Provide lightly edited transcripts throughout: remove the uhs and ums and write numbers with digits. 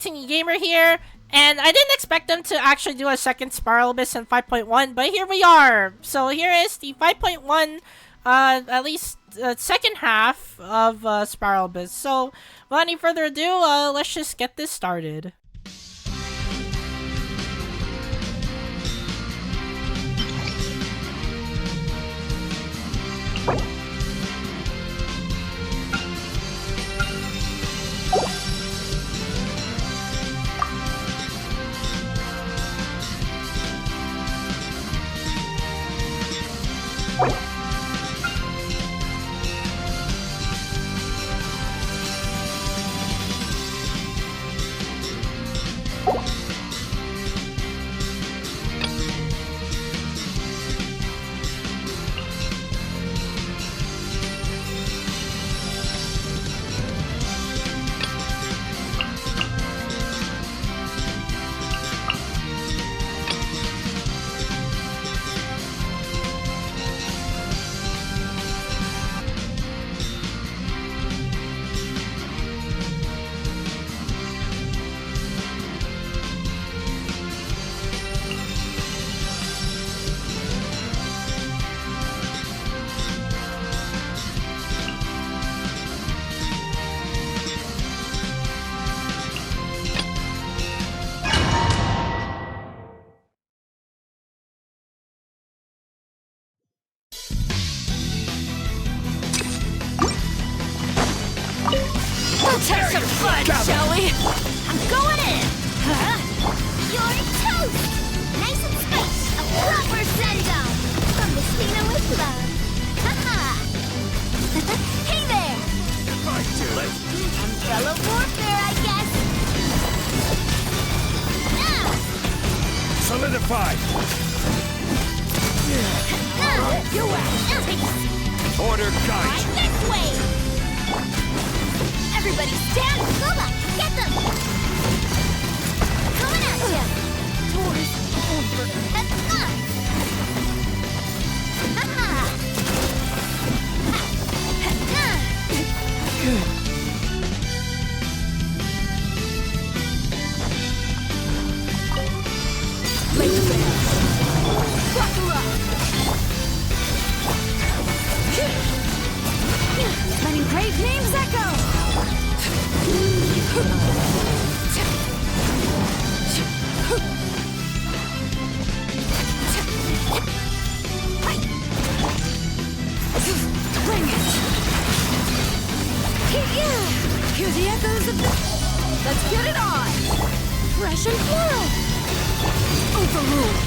Tingy Gamer here, and I didn't expect them to actually do a second Spiral Abyss in 5.1, but here we are. So here is the 5.1, at least second half of Spiral Abyss. So without any further ado, let's just get this started. Let's have some fun, shall we? I'm going in! Huh? You're toast! Nice and spicy, a proper send-off! From the Stina with love. Haha! Hey there! If I do it! Umbrella warfare, I guess! Now! Solidify! You out! Order guide! Right this way! Everybody stand! Lola, get them! Coming at ya! Toys over! Ha-ha! Laser beam! Buckle up! Letting brave names echo! Bring it! Hear the echoes of the... Let's get it on! Fresh and floral! Overruled!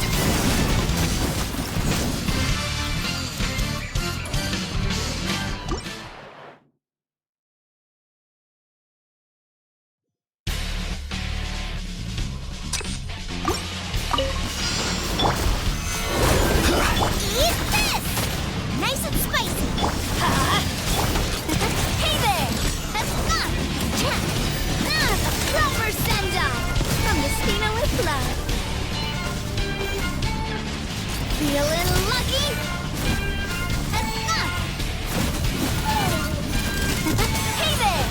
Feeling lucky? Hey there!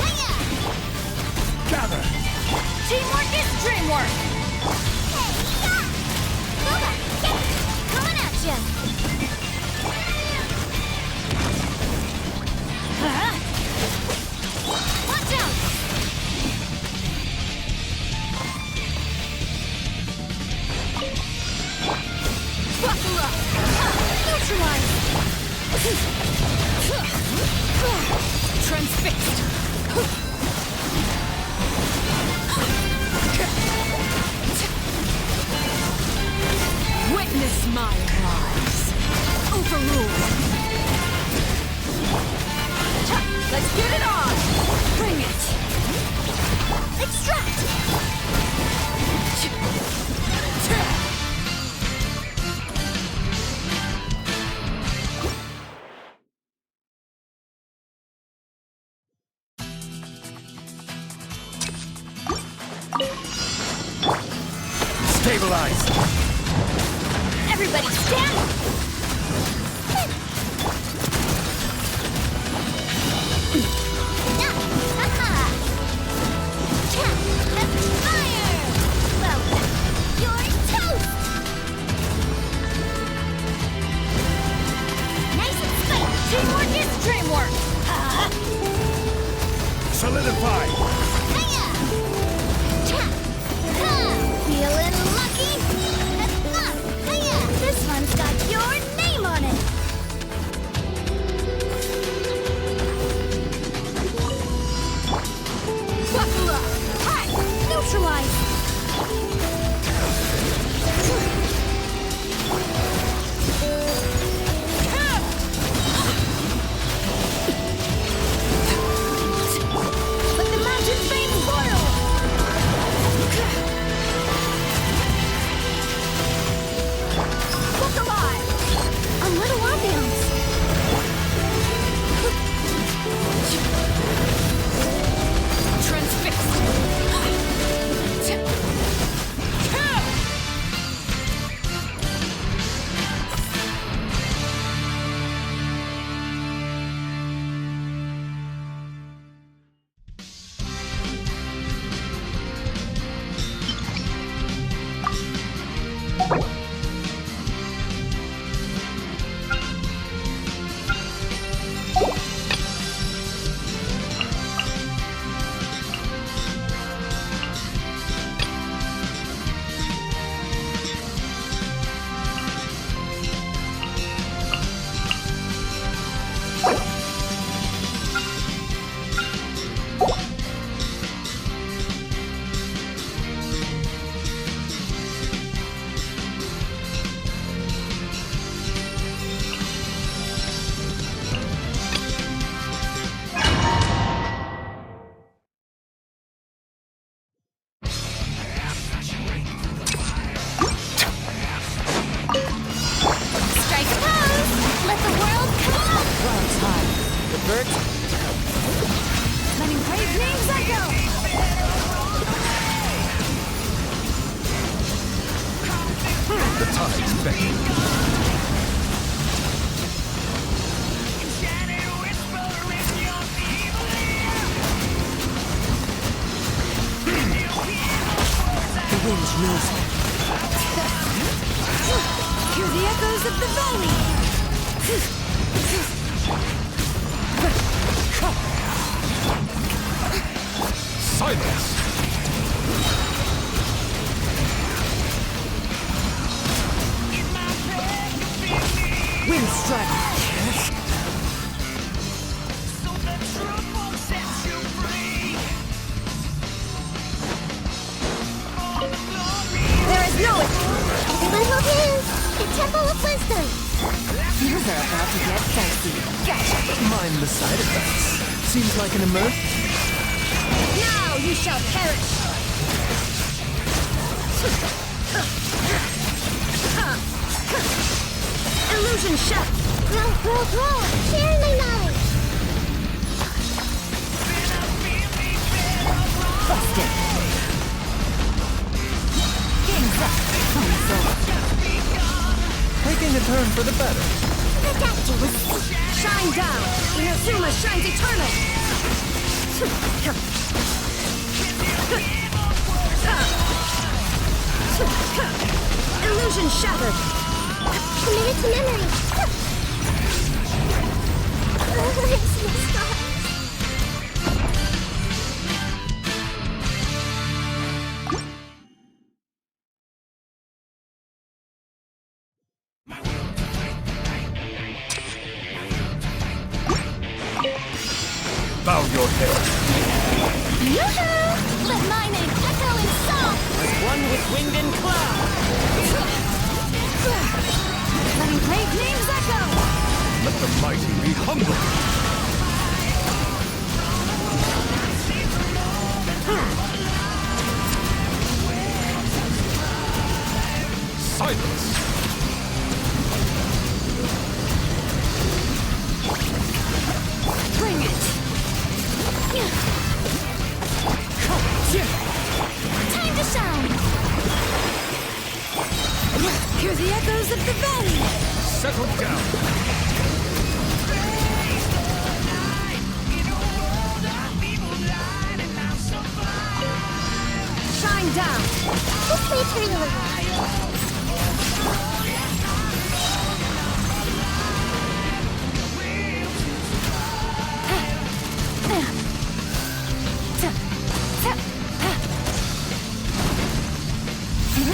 Hiya! Gather! Teamwork is dreamwork! Hey, yeah! Lola, get it! Coming at ya! Watch out! Buckle up! Neutralize! Transfixed! Witness my rise! Overruled! Let's get it on! Bring it! Extract! Stabilize! Everybody stand! Hiya! Cha! Ha! Feeling lucky? Hiya! This one's got your name on it! Buckle up! Hi! Neutralize! Let the mountain flames boil! Look alive! A little ambiance! Transfixed! Strike a pose! Let the world come out! Clouds high. The birds. Letting brave names echo! The tide's beckon. The wind knows me. Hear the echoes of the valley! Silence! Wind strike. There is no little hands! The Temple of Wisdom! Things are about to get fancy. Gotcha. Mind the side effects. Seems like an emerge. Now you shall perish! Illusion shut! Grow! Share my knowledge! Busted. Game's up. Time's over. Taking a turn for the better. Shine down! Inazuma shines eternal! Illusion shattered! Committed to memory! Bow your head. Yoo-hoo! Let my name echo in song! As one with wind and cloud. Letting brave names echo! Let the mighty be humble. Silence. Bring it! Time to shine! Hear the echoes of the valley! Settle down. Shine down! Just wait for you.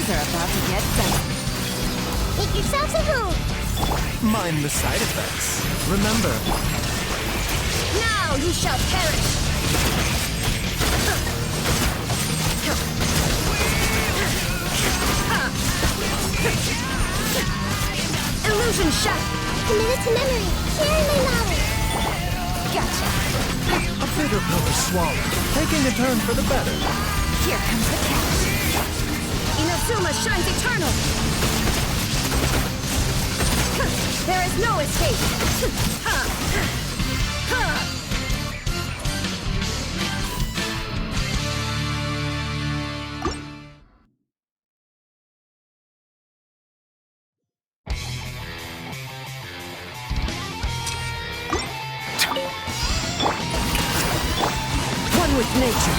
Things are about to get dicey. Make yourselves at home. Mind the side effects. Remember, Now you shall perish. Illusion shot. Committed to memory. Sharing my knowledge. Gotcha. a bitter pill to swallow. Taking a turn for the better. Here comes the catch. Inazuma shines eternal. There is no escape. One with nature.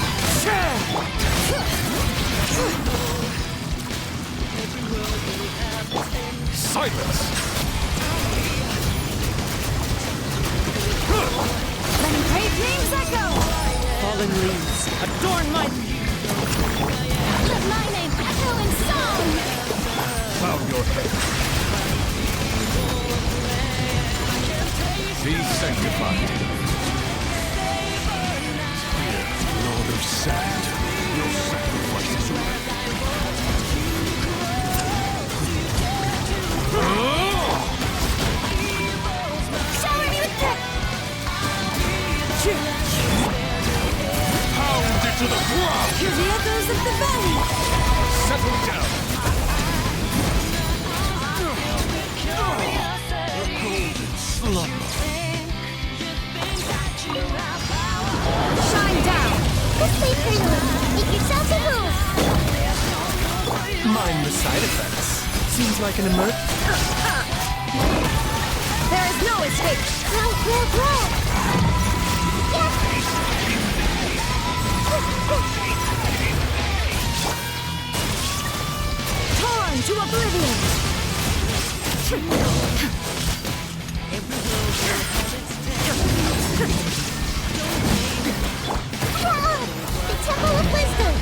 Silence! Let great names echo. Fallen leaves. Adorn my... Let my name echo in song. Bow your head. Be sanctified. Here, Lord of Sand, your sacrifice is ready. Shower me with drip. Pound it to the ground! Hear the echoes of the valley. Settle down! Slumber. Shine down. Let's play pretty. Make yourselves at home. Mind the side effects. Seems like an There is no escape. Grab. Yes. Torn to oblivion. The Temple of Wisdom.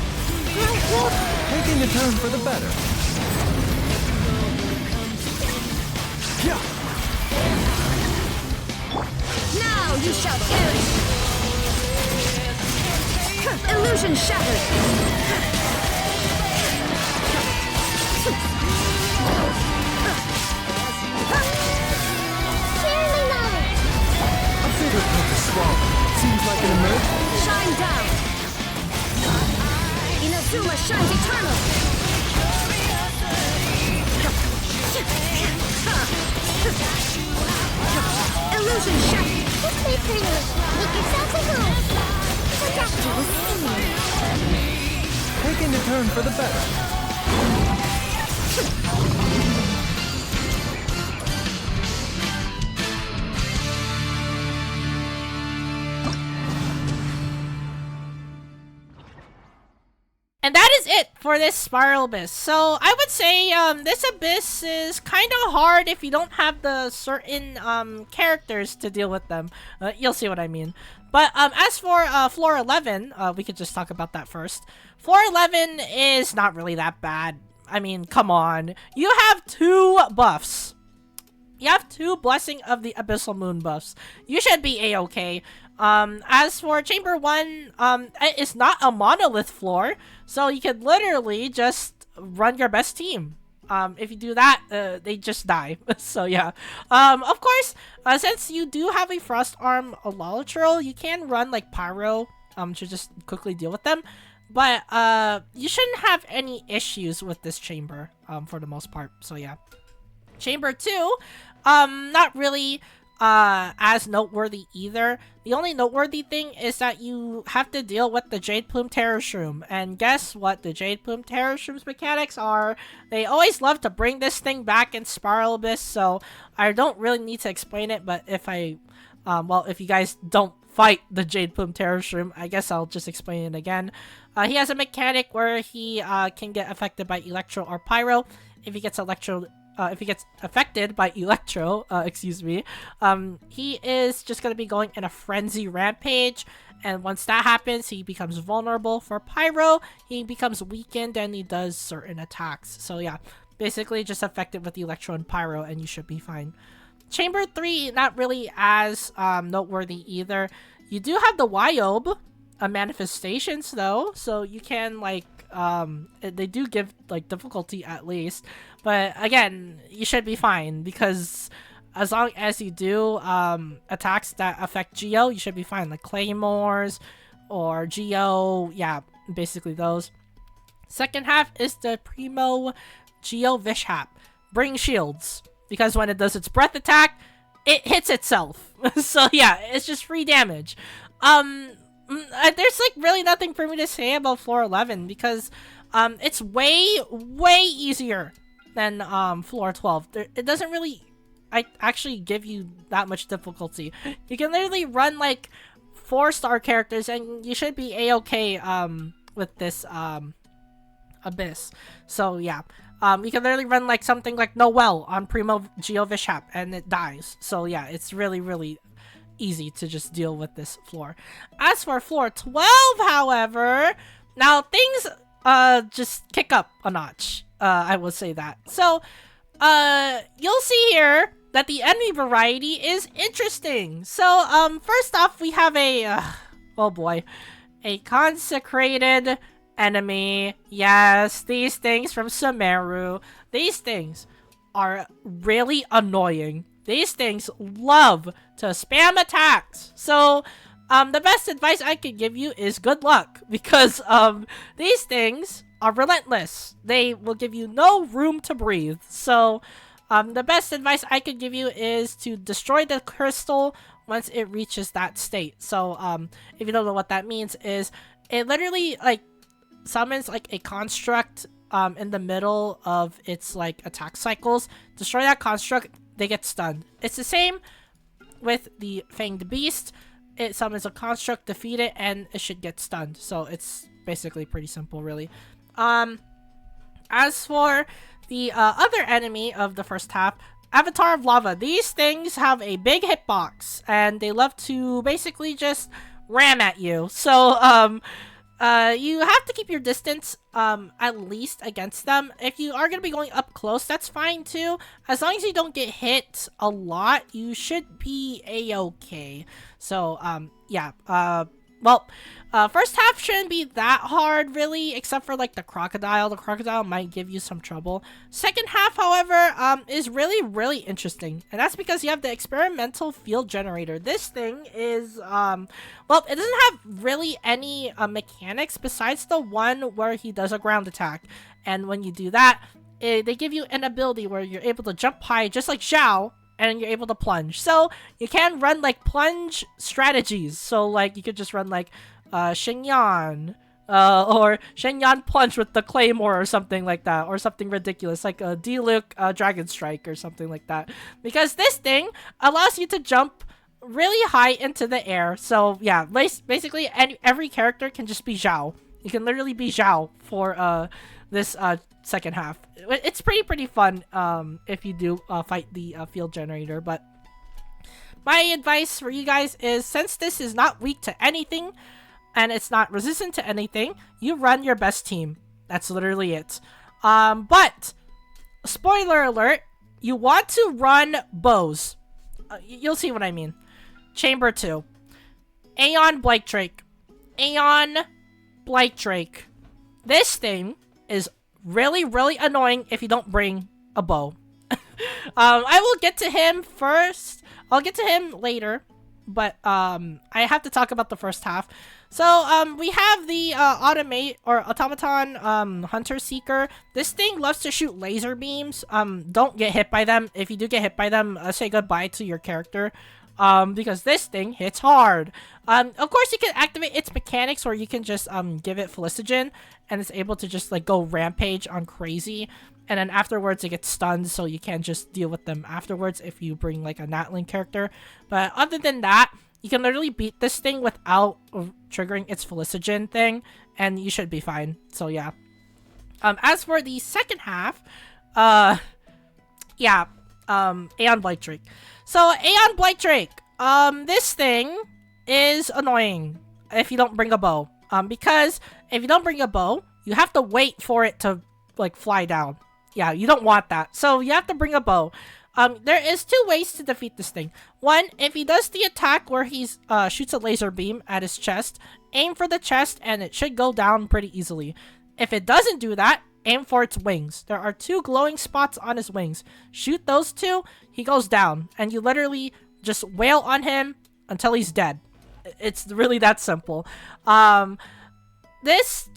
taking a turn for the better. Yeah. Now you shall perish. Illusion shattered. Share my knowledge. A bitter pill to swallow. Seems like an emergency. Shine down. Inazuma shines eternal. Illusion shattered. Let's play pretty. Make yourselves at home. Adapt to the scene. Taking a turn for the better. And that is it for this Spiral Abyss. So I would say this Abyss is kind of hard if you don't have the certain characters to deal with them. You'll see what I mean. But as for floor 11, we could just talk about that first. Floor 11 is not really that bad. I mean, come on. You have 2 buffs. You have 2 Blessing of the Abyssal Moon buffs. You should be a-okay. As for Chamber 1, it's not a monolith floor, so you could literally just run your best team. If you do that, they just die. So yeah. Of course, since you do have a Frost Arm Alolatrol, you can run like Pyro, to just quickly deal with them. But, you shouldn't have any issues with this chamber, for the most part. So yeah. Chamber 2, not really as noteworthy either. The only noteworthy thing is that you have to deal with the Jade Plume Terror Shroom. And guess what the Jade Plume Terror Shroom's mechanics are? They always love to bring this thing back in Spiral Abyss, so I don't really need to explain it, but if if you guys don't fight the Jade Plume Terror Shroom, I guess I'll just explain it again. He has a mechanic where he can get affected by Electro or Pyro. If he gets if he gets affected by Electro, excuse me, he is just gonna be going in a frenzy rampage. And once that happens, he becomes vulnerable for Pyro. He becomes weakened and he does certain attacks. So yeah, basically just affected with Electro and Pyro and you should be fine. Chamber 3, not really as noteworthy either. You do have the Wyob manifestations though, so you can like they do give like difficulty at least, but again, you should be fine because as long as you do attacks that affect Geo, you should be fine, like Claymores or Geo, yeah, basically those. Second half is the Primo Geo Vishap. Bring shields, because when it does its breath attack, it hits itself. So yeah, it's just free damage. There's like really nothing for me to say about floor 11 because it's way easier than floor 12. It doesn't really actually give you that much difficulty. You can literally run like 4-star characters and you should be a-okay with this Abyss. So yeah, you can literally run like something like Noelle on Primo Geo Vishap and it dies. So yeah, it's really easy to just deal with this floor. As for floor 12, however, now things just kick up a notch. I will say that. So you'll see here that the enemy variety is interesting. So first off, we have a oh boy, a consecrated enemy. Yes, these things from Sumeru. These things are really annoying. These things love to spam attacks. So, the best advice I could give you is good luck. Because, these things are relentless. They will give you no room to breathe. So, the best advice I could give you is to destroy the crystal once it reaches that state. So, if you don't know what that means is, it literally, like, summons, like, a construct, in the middle of its, like, attack cycles. Destroy that construct, they get stunned. It's the same with the Fanged Beast. It summons a construct, defeat it, and it should get stunned. So it's basically pretty simple, really. As for the other enemy of the first half, Avatar of Lava. These things have a big hitbox, and they love to basically just ram at you. So, you have to keep your distance, at least against them. If you are going to be going up close, that's fine too. As long as you don't get hit a lot, you should be a-okay. So, yeah, well, first half shouldn't be that hard, really, except for, like, the crocodile. The crocodile might give you some trouble. Second half, however, is really interesting. And that's because you have the experimental field generator. This thing is, well, it doesn't have really any mechanics besides the one where he does a ground attack. And when you do that, they give you an ability where you're able to jump high, just like Zhao, and you're able to plunge. So you can run like plunge strategies. So like you could just run like Shenyan or Shenyan plunge with the claymore or something like that, or something ridiculous like a Diluc dragon strike or something like that, because this thing allows you to jump really high into the air. So yeah, basically every character can just be Zhao. You can literally be Zhao for this second half. It's pretty fun if you do fight the field generator. But my advice for you guys is, since this is not weak to anything and it's not resistant to anything, you run your best team. That's literally it. But spoiler alert, you want to run bows. You'll see what I mean. Chamber 2, Aeon Blight Drake. Aeon Blight Drake. This thing is really annoying if you don't bring a bow. I will get to him first. I'll get to him later, but I have to talk about the first half. So we have the automaton hunter seeker. This thing loves to shoot laser beams. Don't get hit by them. If you do get hit by them, say goodbye to your character. Because this thing hits hard. Of course you can activate its mechanics, or you can just give it Felicigen, and it's able to just like go rampage on crazy, and then afterwards it gets stunned, so you can't just deal with them afterwards if you bring like a Natling character. But other than that, you can literally beat this thing without triggering its Felicigen thing, and you should be fine. So yeah. As for the second half, Yeah, Aeon Blight Drake. So, Aeon Blight Drake, this thing is annoying if you don't bring a bow. Because if you don't bring a bow, you have to wait for it to, like, fly down. Yeah, you don't want that. So, you have to bring a bow. There is 2 ways to defeat this thing. One, if he does the attack where he's shoots a laser beam at his chest, aim for the chest and it should go down pretty easily. If it doesn't do that, aim for its wings. There are 2 glowing spots on his wings. Shoot those 2, he goes down, and you literally just wail on him until he's dead. It's really that simple. This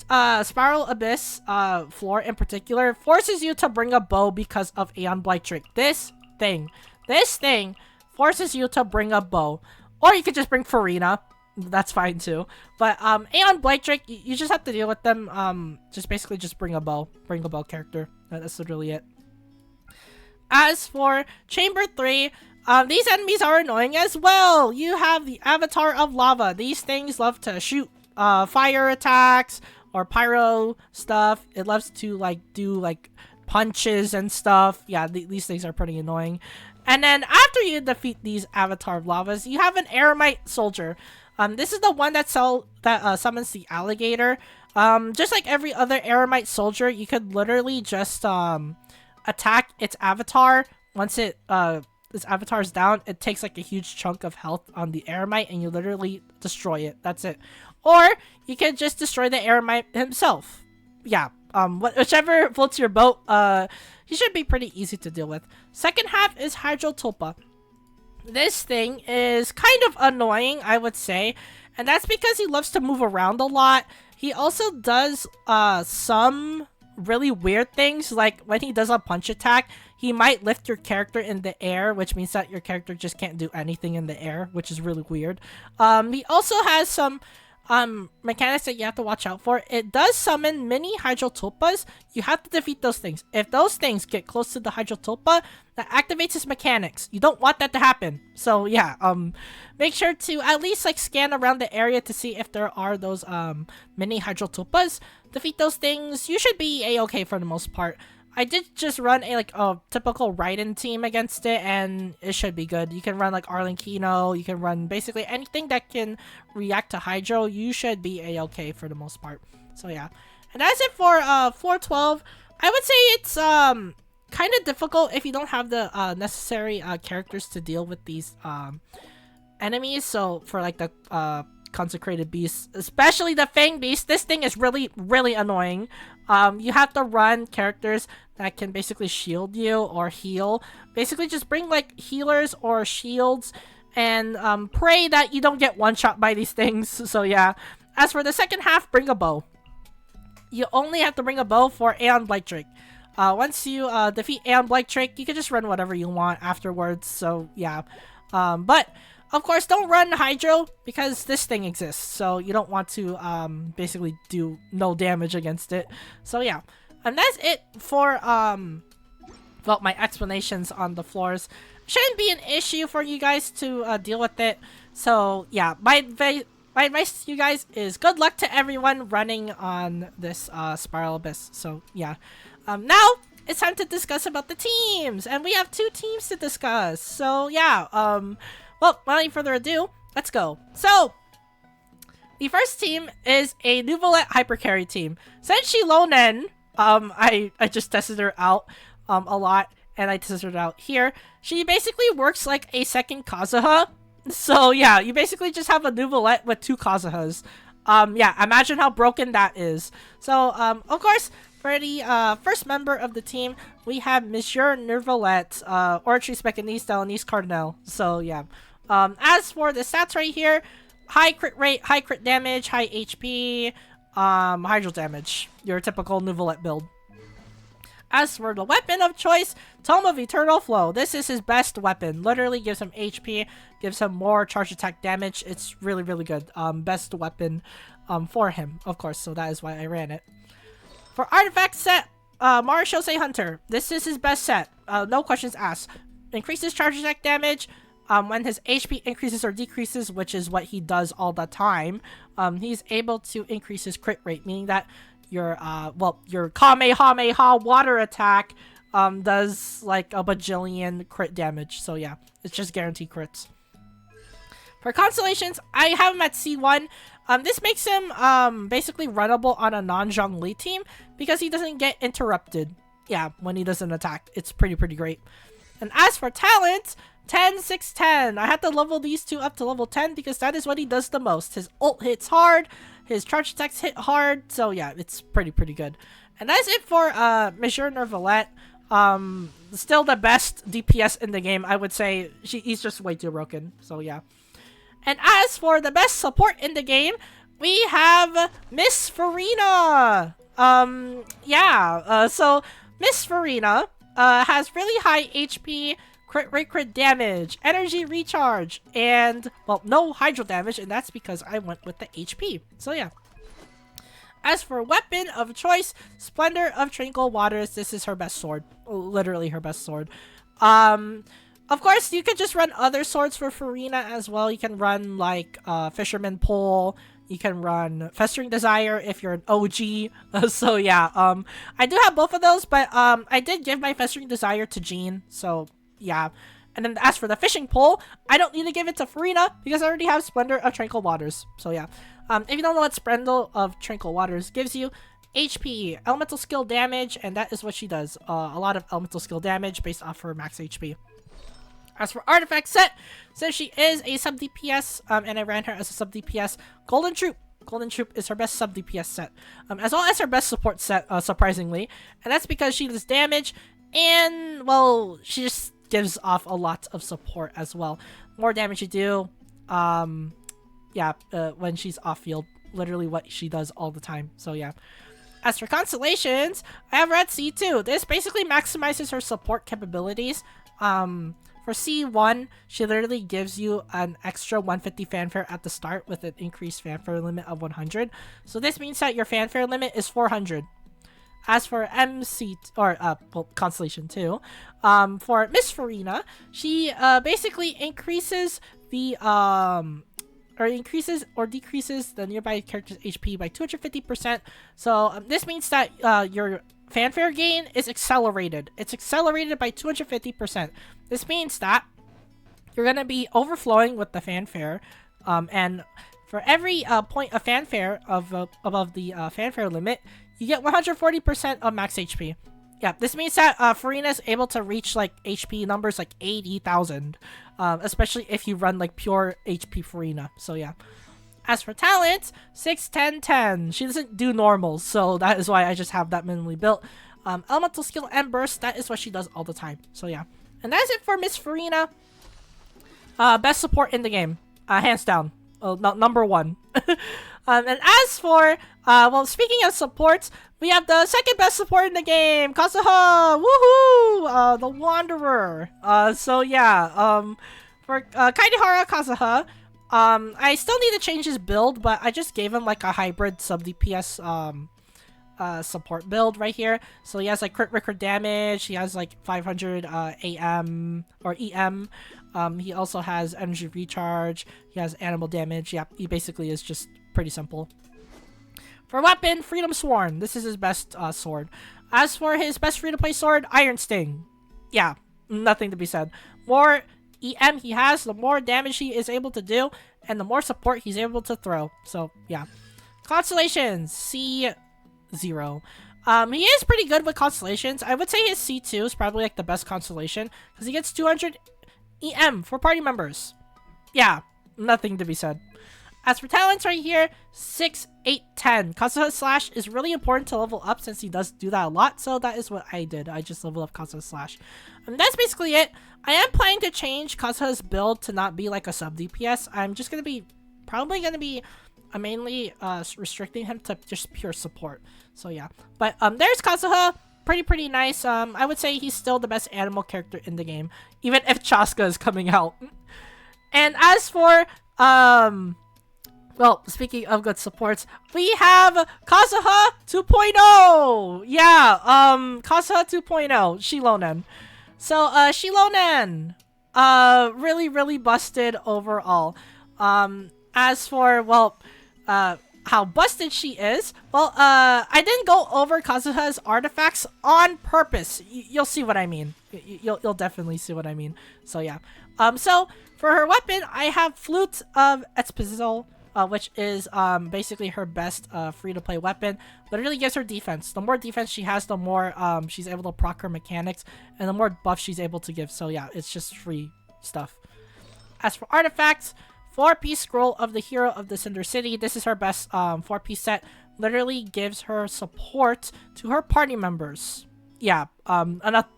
Spiral Abyss floor in particular forces you to bring a bow because of Aeon Blight Drake. This thing forces you to bring a bow. Or you could just bring Farina. That's fine too. But Aeon Blight Drake, you just have to deal with them. Just basically just bring a bow. Bring a bow character. That's literally it. As for Chamber 3, these enemies are annoying as well. You have the Avatar of Lava. These things love to shoot fire attacks or pyro stuff. It loves to like do like punches and stuff. Yeah, these things are pretty annoying. And then after you defeat these Avatar of Lavas, you have an Eremite soldier. This is the one that summons the alligator. Just like every other Eremite soldier, you could literally just attack its avatar. Once its avatar is down, it takes like a huge chunk of health on the Eremite, and you literally destroy it. That's it. Or you can just destroy the Eremite himself. Yeah. Whichever floats your boat. He should be pretty easy to deal with. Second half is Hydrotulpa. This thing is kind of annoying, I would say, and that's because he loves to move around a lot. He also does some really weird things, like when he does a punch attack, he might lift your character in the air, which means that your character just can't do anything in the air, which is really weird. He also has some mechanics that you have to watch out for. It does summon mini Hydrotulpas. You have to defeat those things. If those things get close to the Hydrotulpa, that activates his mechanics. You don't want that to happen. So yeah, make sure to at least like scan around the area to see if there are those mini Hydrotulpas. Defeat those things. You should be a-okay for the most part. I did just run a typical Raiden team against it, and it should be good. You can run like Arlenkino, you can run basically anything that can react to Hydro. You should be a-okay for the most part. So yeah, and that's it for floor 12. I would say it's kind of difficult if you don't have the necessary characters to deal with these enemies. So for like the consecrated beasts, especially the Fang Beast, this thing is really annoying. You have to run characters that can basically shield you or heal. Basically just bring like healers or shields and pray that you don't get one shot by these things. So yeah, as for the second half, bring a bow. You only have to bring a bow for Aeon Blight Drake. Once you defeat Aeon Blight Drake, you can just run whatever you want afterwards. So yeah, but of course, don't run Hydro because this thing exists, so you don't want to basically do no damage against it. So yeah, and that's it for well, my explanations on the floors. Shouldn't be an issue for you guys to deal with it. So yeah, my advice to you guys is good luck to everyone running on this Spiral Abyss. So yeah, now it's time to discuss about the teams, and we have 2 teams to discuss. So yeah, well, without any further ado, let's go. So, the first team is a neuvillette hypercarry team. Since xilonen, I just tested her out a lot, and I tested her out here. She basically works like a second Kazuha. So yeah, you basically just have a neuvillette with 2 Kazuhas. Yeah, imagine how broken that is. So, of course, for the first member of the team, we have Monsieur Neuvillette, Oratory Specanista, Anise Cardinal. So yeah. As for the stats right here, high crit rate, high crit damage, high HP, hydro damage. Your typical neuvillette build. As for the weapon of choice, Tome of Eternal Flow. This is his best weapon. Literally gives him HP, gives him more charge attack damage. It's really good. Best weapon for him, of course, so that is why I ran it. For artifact set, Marechaussee Hunter. This is his best set. No questions asked. Increases charge attack damage when his HP increases or decreases, which is what he does all the time. He's able to increase his crit rate, meaning that your Kamehameha water attack does like a bajillion crit damage. So yeah, it's just guaranteed crits. For constellations, I have him at C1. This makes him basically runnable on a non-Zhongli team because he doesn't get interrupted. Yeah, when he doesn't attack. It's pretty great. And as for talents, 10, 6, 10. I had to level these two up to level 10 because that is what he does the most. His ult hits hard, his charge attacks hit hard, so yeah, it's pretty good. And that's it for Monsieur Neuvillette. Still the best DPS in the game, I would say. He's just way too broken, so yeah. And as for the best support in the game, we have Miss Farina. So Miss Farina has really high HP, crit damage, energy recharge, and, well, no hydro damage, and that's because I went with the HP. So yeah. As for weapon of choice, Splendor of Tranquil Waters. This is her best sword. Literally her best sword. Of course, you could just run other swords for Farina as well. You can run, like, Fisherman Pole. You can run Festering Desire if you're an OG. So, yeah. I do have both of those, but I did give my Festering Desire to Jean. So, yeah. And then as for the Fishing Pole, I don't need to give it to Farina because I already have Splendor of Tranquil Waters. So, yeah. If you don't know what Splendor of Tranquil Waters gives you, HP, Elemental Skill Damage, and that is what she does. A lot of Elemental Skill Damage based off her max HP. As for artifact set, since she is a sub DPS, and I ran her as a sub DPS, Golden Troop. Golden Troop is her best sub DPS set, as well as her best support set, surprisingly, and that's because she does damage, and well, she just gives off a lot of support as well. More damage you do, when she's off field, literally what she does all the time. So yeah. As for constellations, I have her at C2. This basically maximizes her support capabilities. For C1, she literally gives you an extra 150 fanfare at the start with an increased fanfare limit of 100. So this means that your fanfare limit is 400. As for Constellation 2, for Miss Farina, she basically increases the increases or decreases the nearby character's HP by 250%. So this means that your fanfare gain is accelerated. It's accelerated by 250%. This means that you're going to be overflowing with the fanfare. And for every point of fanfare above the fanfare limit, you get 140% of max HP. Yeah, this means that Farina is able to reach like HP numbers like 80,000. Especially if you run like pure HP Farina. So yeah. As for talents, 6, 10, 10. She doesn't do normals, so that is why I just have that minimally built. Elemental Skill and Burst, that is what she does all the time. So yeah. And that's it for Miss Farina. Best support in the game. Hands down. Number 1. And as for, well, speaking of supports, we have the second best support in the game, Kazuha! Woohoo! The Wanderer. So yeah, for Kaidehara Kazuha, I still need to change his build, but I just gave him like a hybrid sub DPS support build right here. So he has like crit damage, he has like 500 AM or EM. He also has energy recharge, he has animal damage. Yeah, he basically is just pretty simple. For weapon, Freedom Sworn. This is his best sword. As for his best free-to-play sword, Iron Sting. Yeah, nothing to be said. More EM he has, the more damage he is able to do, and the more support he's able to throw. So, yeah. Constellations, C0. He is pretty good with constellations. I would say his C2 is probably like the best constellation, because he gets 200 EM for party members. Yeah, nothing to be said. As for talents right here, 6, 8, 10. Kazuha Slash is really important to level up since he does do that a lot, so that is what I did. I just leveled up Kazuha Slash. And that's basically it. I am planning to change Kazuha's build to not be like a sub DPS. I'm just going to be, probably going to be mainly restricting him to just pure support. So yeah. But there's Kazuha. Pretty nice. I would say he's still the best animal character in the game, even if Chaska is coming out. And as for, well, speaking of good supports, we have Kazuha 2.0! Yeah, Kazuha 2.0, xilonen. So, xilonen, really busted overall. As for, well, how busted she is, well, I didn't go over Kazuha's artifacts on purpose. You'll see what I mean. You'll definitely see what I mean. So yeah. So for her weapon, I have Flute of Espezzle, which is basically her best free-to-play weapon. Literally gives her defense. The more defense she has, the more she's able to proc her mechanics, and the more buff she's able to give. So yeah, it's just free stuff. As for artifacts, 4-piece scroll of the hero of the Cinder City. This is her best 4-piece set. Literally gives her support to her party members. Yeah, enough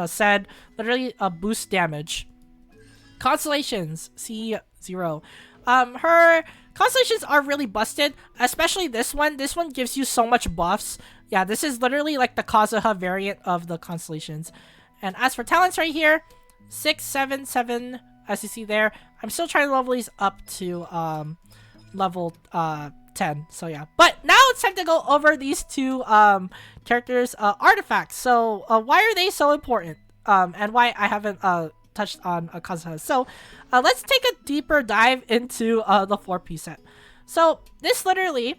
said. Literally boost damage. Constellations, C0. Her constellations are really busted, especially this one. This one gives you so much buffs. Yeah, this is literally like the Kazuha variant of the constellations. And as for talents right here, 6, 7, 7, as you see there. I'm still trying to level these up to level 10. So yeah. But now it's time to go over these two characters' artifacts. So why are they so important? And why I haven't touched on Kazuha. So let's take a deeper dive into the 4-piece set. So this literally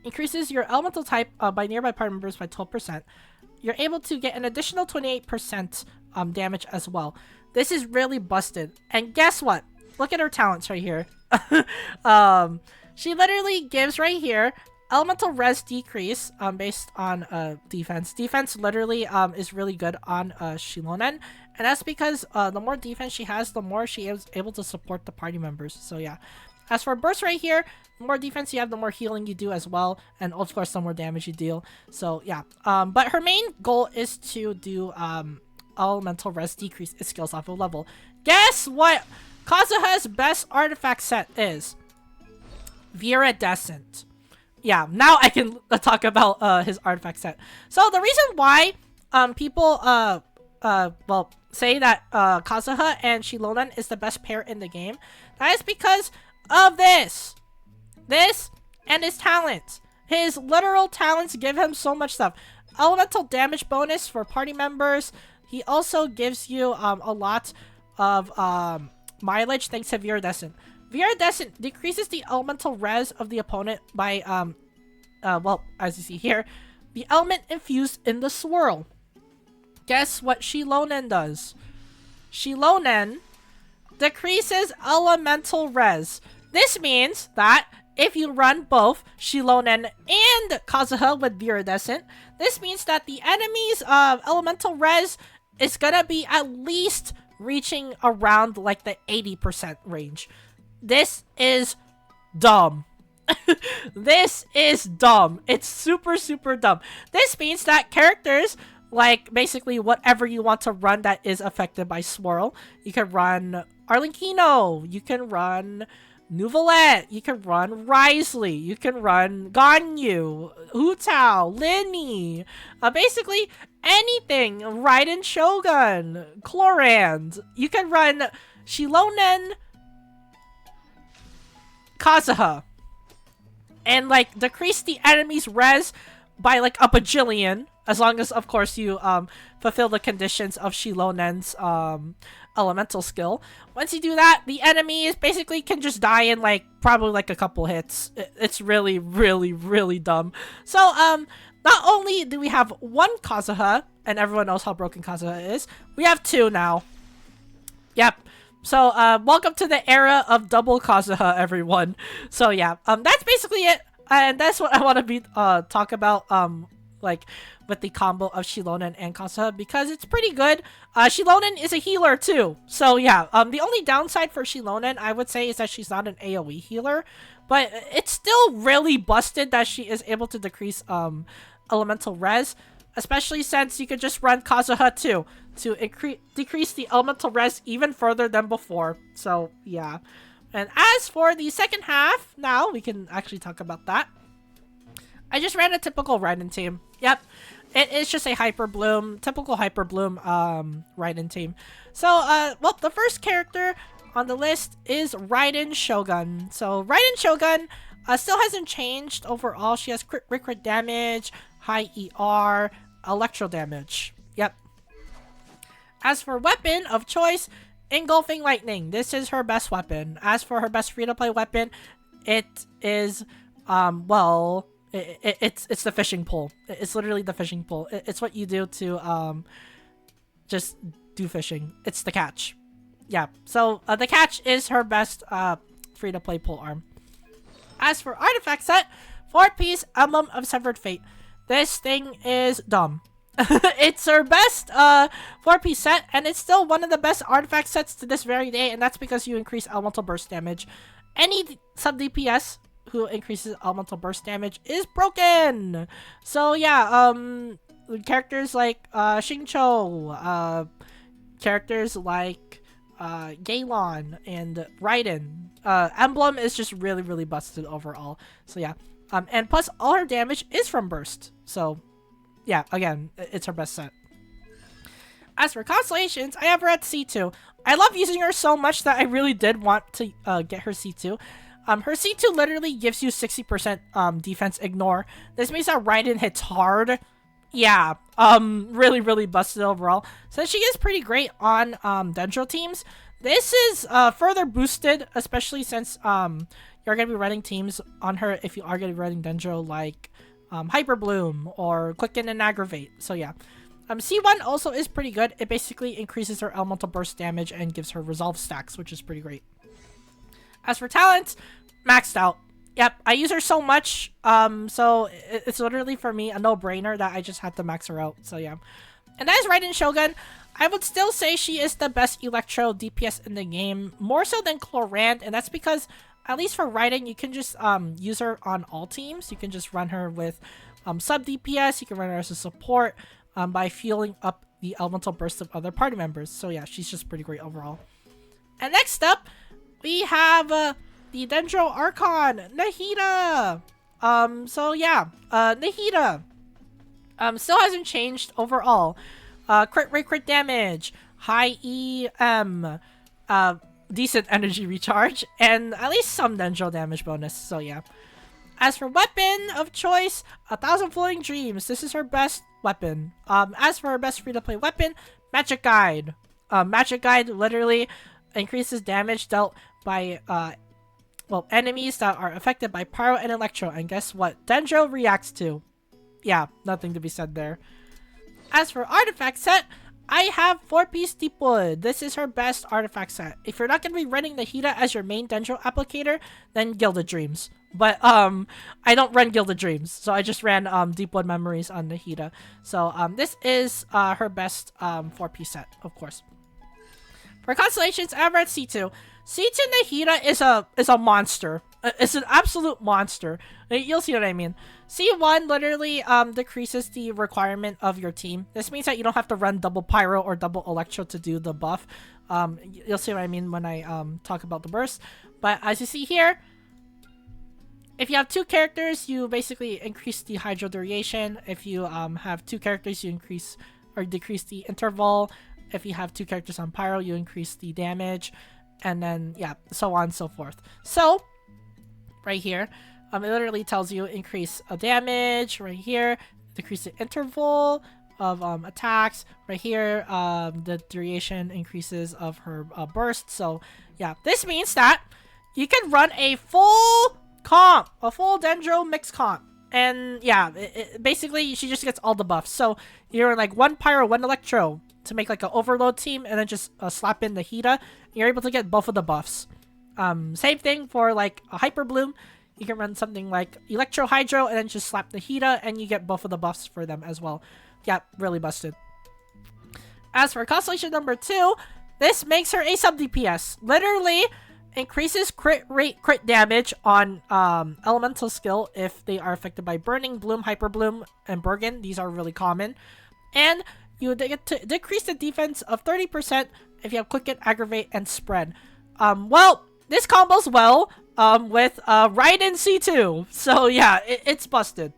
increases your elemental type by nearby party members by 12%. You're able to get an additional 28% damage as well. This is really busted. And guess what? Look at her talents right here. She literally gives right here elemental res decrease based on defense. Defense literally is really good on xilonen. And that's because the more defense she has, the more she is able to support the party members. So yeah. As for burst right here, the more defense you have, the more healing you do as well. And of course, the more damage you deal. So yeah. But her main goal is to do elemental res decrease its skills off of level. Guess what Kazuha's best artifact set is? Viridescent. Yeah, now I can talk about his artifact set. So the reason why people well say that Kazuha and xilonen is the best pair in the game, that is because of this and his talents. His literal talents give him so much stuff. Elemental damage bonus for party members. He also gives you a lot of mileage thanks to Viridescent. Viridescent decreases the elemental res of the opponent by, well, as you see here, the element infused in the swirl. Guess what xilonen does? Xilonen decreases elemental res. This means that if you run both xilonen and Kazuha with Viridescent, this means that the enemy's elemental res is gonna be at least reaching around like the 80% range. This is dumb. This is dumb. It's super, super dumb. This means that characters, like basically whatever you want to run that is affected by swirl, you can run Arlecchino, you can run Neuvillette, you can run Risley, you can run Ganyu, Hu Tao, Linny, basically anything, Raiden Shogun, Chlorand. You can run xilonen, Kazuha, and like decrease the enemy's res by like a bajillion, as long as of course you fulfill the conditions of Shilonen's elemental skill. Once you do that, the enemy is basically can just die in like probably like a couple hits. It's really, really, really dumb. So not only do we have one Kazuha, and everyone knows how broken Kazuha is, we have two now. Yep. So welcome to the era of double Kazuha, everyone. So yeah, that's basically it, and that's what I want to be talk about like with the combo of xilonen and Kazuha, because it's pretty good. Xilonen is a healer too, so yeah. The only downside for xilonen, I would say, is that she's not an AoE healer, but it's still really busted that she is able to decrease elemental res, especially since you could just run Kazuha too to decrease the elemental res even further than before. So yeah. And as for the second half, now we can actually talk about that. I just ran a typical Raiden team. Yep. It is just a Hyper Bloom, typical Hyper Bloom Raiden team. So, well, the first character on the list is Raiden Shogun. So, Raiden Shogun still hasn't changed overall. She has crit damage, high ER, electro damage. Yep. As for weapon of choice, Engulfing Lightning. This is her best weapon. As for her best free-to-play weapon, it is Well, it's the fishing pole. It's literally the fishing pole. It's what you do to just do fishing. It's the catch. Yeah. So the catch is her best free-to-play pole arm. As for artifact set, 4-piece Emblem of Severed Fate. This thing is dumb. It's her best 4-piece set, and it's still one of the best artifact sets to this very day, and that's because you increase elemental burst damage. Any sub DPS who increases elemental burst damage is broken. So yeah, characters like Xingqiu, characters like Galon and Raiden. Emblem is just really, really busted overall. So yeah. And plus all her damage is from burst. So yeah, again, it's her best set. As for constellations, I have her at C2. I love using her so much that I really did want to get her C2. Her C2 literally gives you 60% defense ignore. This means that Raiden hits hard. Yeah, really, really busted overall. So she is pretty great on Dendro teams. This is further boosted, especially since you're going to be running teams on her if you are going to be running Dendro like Hyper Bloom or Quicken and Aggravate. So yeah. C1 also is pretty good. It basically increases her elemental burst damage and gives her resolve stacks, which is pretty great. As for talents, maxed out. Yep, I use her so much, so it's literally for me a no-brainer that I just had to max her out, so yeah. And that is Raiden Shogun. I would still say she is the best Electro DPS in the game, more so than Chlorant, and that's because, at least for Raiden, you can just use her on all teams. You can just run her with sub DPS, you can run her as a support by fueling up the elemental bursts of other party members. So yeah, she's just pretty great overall. And next up, we have the Dendro Archon, Nahida. So yeah, Nahida still hasn't changed overall. Crit rate, crit damage, high EM, decent energy recharge, and at least some Dendro damage bonus. So yeah. As for weapon of choice, 1,000 Floating Dreams. This is her best weapon. As for her best free-to-play weapon, Magic Guide. Magic Guide literally increases damage dealt by well, enemies that are affected by Pyro and Electro. And guess what? Dendro reacts to. Yeah, nothing to be said there. As for artifact set, I have 4-piece Deepwood. This is her best artifact set. If you're not going to be running Nahida as your main Dendro applicator, then Gilded Dreams. But I don't run Gilded Dreams, so I just ran Deepwood Memories on Nahida. So this is her best 4-piece set, of course. For constellations, I'm at C2. C2 Nahida is a monster. It's an absolute monster. You'll see what I mean. C1 literally decreases the requirement of your team. This means that you don't have to run double Pyro or double Electro to do the buff. You'll see what I mean when I talk about the burst. But as you see here, if you have 2 characters, you basically increase the Hydro duration. If you have 2 characters, you increase or decrease the interval. If you have 2 characters on Pyro, you increase the damage. And then, yeah, so on and so forth. So, right here, it literally tells you increase damage. Right here, decrease the interval of attacks. Right here, the duration increases of her burst. So, yeah, this means that you can run a full comp, a full Dendro mix comp. And, yeah, basically, she just gets all the buffs. So, you're like 1 Pyro, 1 Electro to make like an overload team, and then just slap in the Nahida. You're able to get both of the buffs. Same thing for like a Hyper Bloom. You can run something like Electro Hydro and then just slap the Nahida, and you get both of the buffs for them as well. Yeah, really busted. As for Constellation number 2, this makes her a sub DPS. Literally increases crit rate, crit damage on elemental skill if they are affected by Burning, Bloom, Hyper Bloom, and Bergen. These are really common. And you get to decrease the defense of 30% if you have Quicken, Aggravate, and Spread. Well, this combos well with Raiden C2. So yeah, it's busted.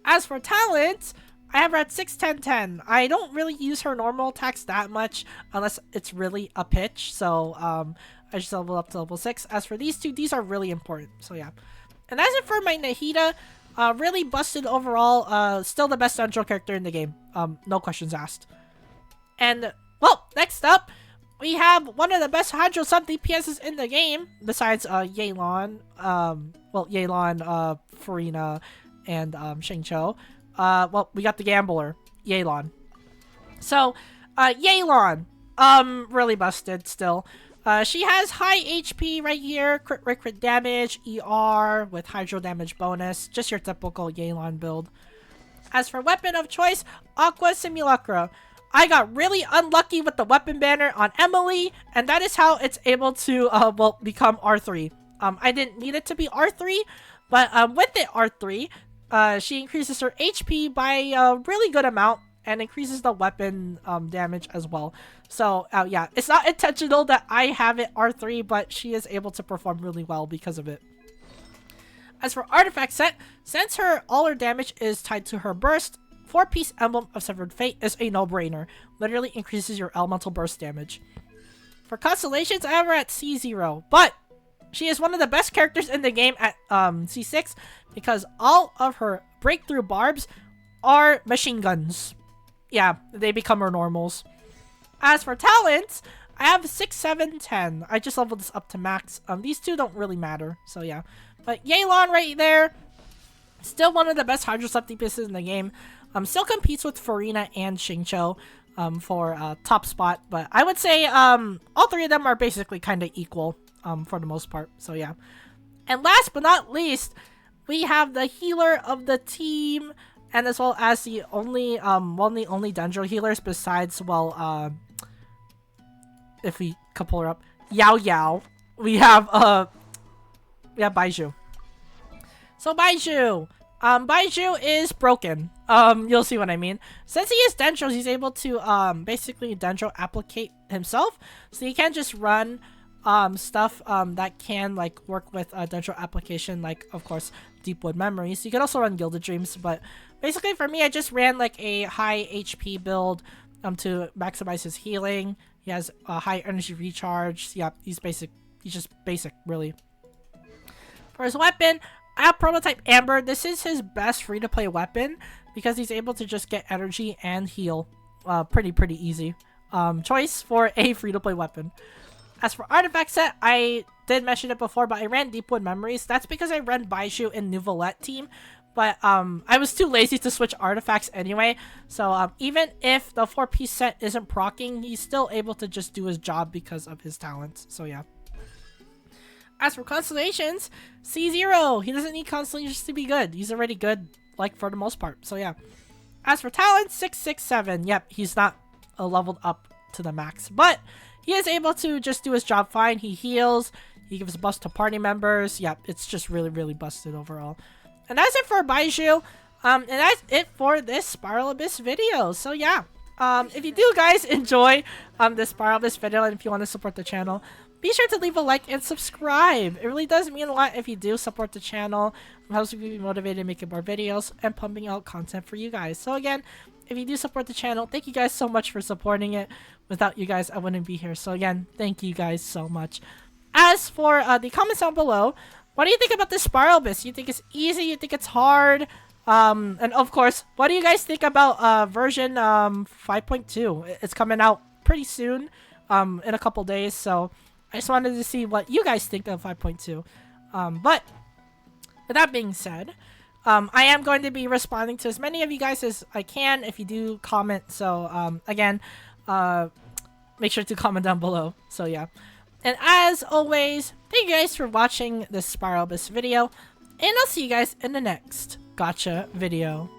As for talents, I have her at 6, 10, 10. I don't really use her normal attacks that much unless it's really a pitch. So I just level up to level 6. As for these 2, these are really important. So yeah. And as it for my Nahida, really busted overall. Still the best Dendro character in the game. No questions asked. And, well, next up, we have one of the best Hydro sub DPSs in the game, besides Yelan, Farina, and Shengcho. Well, we got the Gambler, Yelan. So, Yelan, really busted still. She has high HP right here, crit damage, ER with Hydro damage bonus, just your typical Yelan build. As for weapon of choice, Aqua Simulacra. I got really unlucky with the weapon banner on Emily, and that is how it's able to, become R3. I didn't need it to be R3, but with it R3, she increases her HP by a really good amount and increases the weapon damage as well. So, yeah, it's not intentional that I have it R3, but she is able to perform really well because of it. As for artifact set, since all her damage is tied to her burst, 4-piece Emblem of Severed Fate is a no-brainer. Literally increases your elemental burst damage. For constellations, I have her at C0, but she is one of the best characters in the game at C6 because all of her breakthrough barbs are machine guns. Yeah, they become her normals. As for talents, I have 6, 7, 10. I just leveled this up to max. These two don't really matter, so yeah. But Yelan right there, still one of the best Hydro sub DPSs in the game. Still competes with Farina and Shengcho for top spot, but I would say all three of them are basically kind of equal for the most part. So yeah. And last but not least, we have the healer of the team, and as well as the only Dendro healers besides, if we couple her up, Yao Yao, we have Baizhu. So Baizhu is broken. You'll see what I mean. Since he is Dendro, he's able to basically Dendro applicate himself, so he can just run stuff that can like work with Dendro application, like of course Deepwood Memories. You can also run Gilded Dreams, but basically for me, I just ran like a high HP build to maximize his healing. He has a high energy recharge. Yeah, he's just basic, really. For his weapon, I have Prototype Amber. This is his best free-to-play weapon because he's able to just get energy and heal pretty easy. Choice for a free-to-play weapon. As for artifact set, I did mention it before, but I ran Deepwood Memories. That's because I ran Baizhu in neuvillette team, but I was too lazy to switch artifacts anyway. So even if the 4-piece set isn't proccing, he's still able to just do his job because of his talents. So yeah. As for constellations, C0. He doesn't need constellations to be good. He's already good, like, for the most part. So, yeah. As for talents, 6, 6, 7. Yep, he's not leveled up to the max. But he is able to just do his job fine. He heals. He gives a bust to party members. Yep, it's just really busted overall. And that's it for Baizhu. And that's it for this Spiral Abyss video. So, yeah. If you do, guys, enjoy this Spiral Abyss video and if you want to support the channel, be sure to leave a like and subscribe. It really does mean a lot if you do support the channel. It helps me be motivated making more videos and pumping out content for you guys. So again, if you do support the channel, thank you guys so much for supporting it. Without you guys, I wouldn't be here. So again, thank you guys so much. As for the comments down below, what do you think about this Spiral Abyss? You think it's easy? You think it's hard? And of course, what do you guys think about version 5.2? It's coming out pretty soon, in a couple days. So I just wanted to see what you guys think of 5.2. But with that being said, I am going to be responding to as many of you guys as I can if you do comment. So again, make sure to comment down below. So yeah. And as always, thank you guys for watching this Spiral Abyss video. And I'll see you guys in the next gotcha video.